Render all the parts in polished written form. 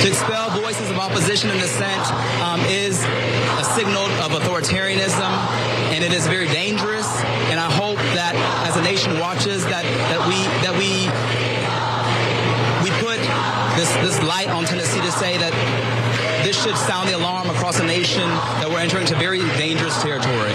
To expel voices of opposition and dissent is a signal of authoritarianism, and it is very dangerous. And I hope that as a nation watches that we put this light on Tennessee to say that this should sound the alarm across the nation that we're entering into very dangerous territory.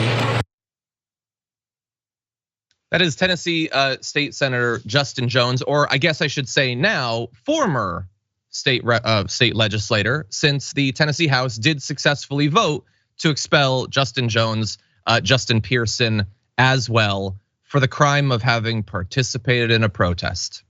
That is Tennessee State Senator Justin Jones, or I guess I should say now former state legislator, since the Tennessee House did successfully vote to expel Justin Jones, Justin Pearson as well for the crime of having participated in a protest.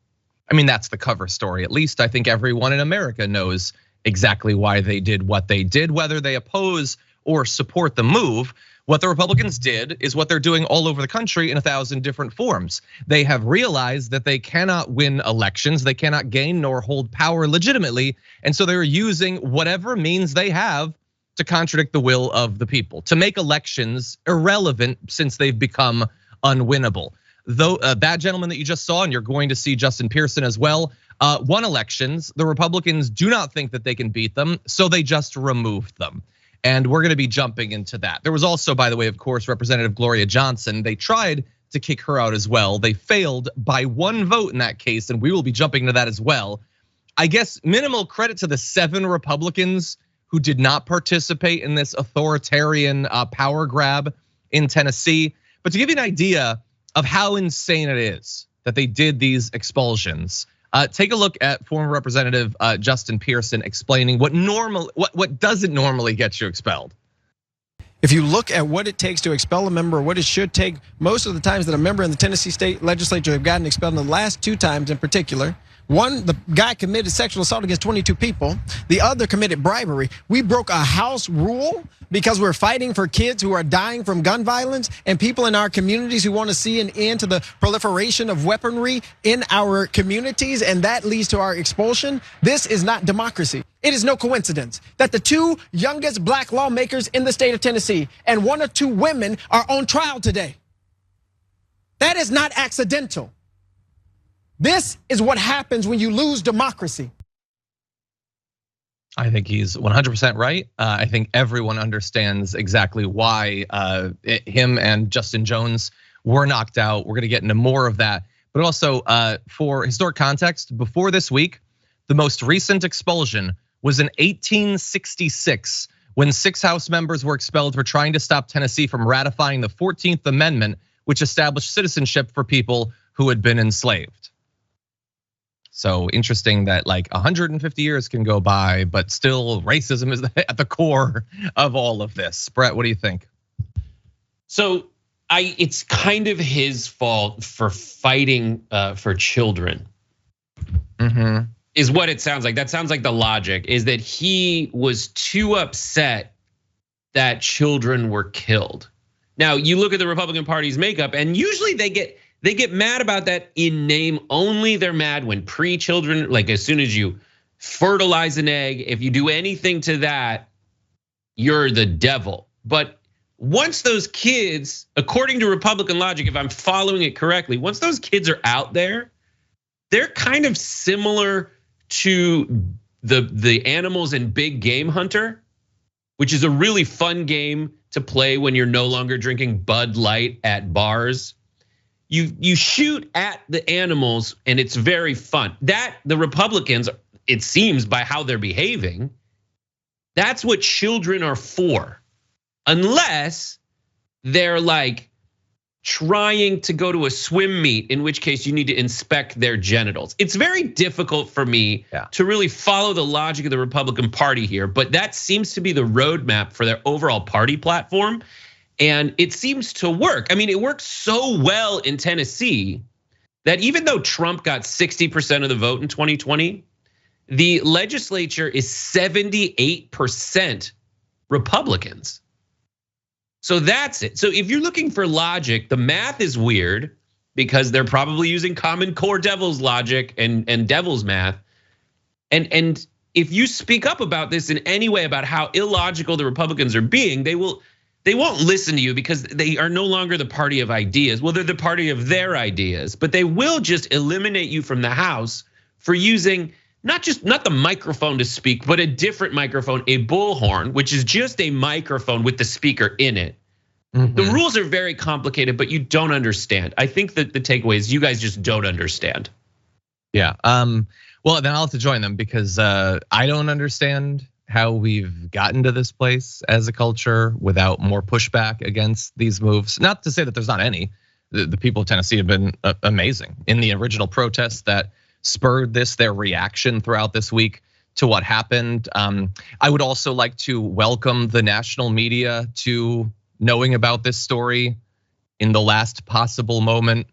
I mean, that's the cover story. At least I think everyone in America knows exactly why they did what they did, whether they oppose or support the move. What the Republicans did is what they're doing all over the country in 1,000 different forms. They have realized that they cannot win elections, they cannot gain nor hold power legitimately, and so they're using whatever means they have to contradict the will of the people, to make elections irrelevant since they've become unwinnable. Though that gentleman that you just saw, and you're going to see Justin Pearson as well, won elections. The Republicans do not think that they can beat them, so they just removed them. And we're gonna be jumping into that. There was also, by the way, of course, Representative Gloria Johnson. They tried to kick her out as well. They failed by 1 vote in that case, and we will be jumping into that as well. I guess minimal credit to the 7 Republicans who did not participate in this authoritarian power grab in Tennessee. But to give you an idea of how insane it is that they did these expulsions, take a look at former Representative Justin Pearson explaining what doesn't normally get you expelled. If you look at what it takes to expel a member, what it should take, most of the times that a member in the Tennessee State Legislature have gotten expelled, in the last 2 times in particular, one, the guy committed sexual assault against 22 people. The other committed bribery. We broke a house rule because we're fighting for kids who are dying from gun violence and people in our communities who want to see an end to the proliferation of weaponry in our communities, and that leads to our expulsion. This is not democracy. It is no coincidence that the 2 youngest black lawmakers in the state of Tennessee and 1 or 2 women are on trial today. That is not accidental. This is what happens when you lose democracy. I think he's 100% right. I think everyone understands exactly why him and Justin Jones were knocked out. We're gonna get into more of that. But also, for historic context, before this week, the most recent expulsion was in 1866, when 6 House members were expelled for trying to stop Tennessee from ratifying the 14th Amendment, which established citizenship for people who had been enslaved. So interesting that like 150 years can go by, but still racism is at the core of all of this. Brett, what do you think? So it's kind of his fault for fighting for children. Is what it sounds like. That sounds like the logic is that he was too upset that children were killed. Now you look at the Republican Party's makeup, and usually they get mad about that in name only. They're mad when pre-children, like as soon as you fertilize an egg, if you do anything to that, you're the devil. But once those kids, according to Republican logic, if I'm following it correctly, once those kids are out there, they're kind of similar to the animals in Big Game Hunter, which is a really fun game to play when you're no longer drinking Bud Light at bars. You shoot at the animals and it's very fun. That the Republicans, it seems by how they're behaving, that's what children are for. Unless they're like trying to go to a swim meet, in which case you need to inspect their genitals. It's very difficult for me to really follow the logic of the Republican Party here, but that seems to be the roadmap for their overall party platform. And it seems to work. I mean, it works so well in Tennessee that even though Trump got 60% of the vote in 2020, the legislature is 78% Republicans. So that's it. So if you're looking for logic, the math is weird because they're probably using Common Core Devil's logic and Devil's math. And if you speak up about this in any way about how illogical the Republicans are being, they won't listen to you because they are no longer the party of ideas. Well, they're the party of their ideas, but they will just eliminate you from the House for using not the microphone to speak, but a different microphone, a bullhorn, which is just a microphone with the speaker in it. The rules are very complicated, but you don't understand. I think that the takeaway is you guys just don't understand. Yeah, well, then I'll have to join them because I don't understand how we've gotten to this place as a culture without more pushback against these moves. Not to say that there's not any. The people of Tennessee have been amazing in the original protests that spurred this, their reaction throughout this week to what happened. I would also like to welcome the national media to knowing about this story in the last possible moment,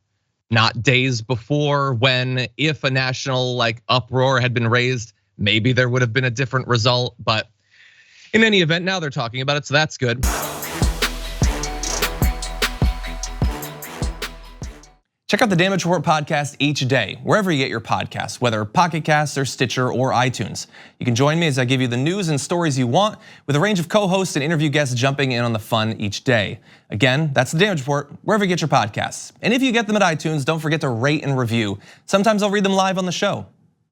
not days before, when if a national uproar had been raised, maybe there would have been a different result. But in any event, now they're talking about it, so that's good. Check out the Damage Report podcast each day, wherever you get your podcasts, whether Pocket Casts or Stitcher or iTunes. You can join me as I give you the news and stories you want, with a range of co-hosts and interview guests jumping in on the fun each day. Again, that's the Damage Report, wherever you get your podcasts. And if you get them at iTunes, don't forget to rate and review. Sometimes I'll read them live on the show.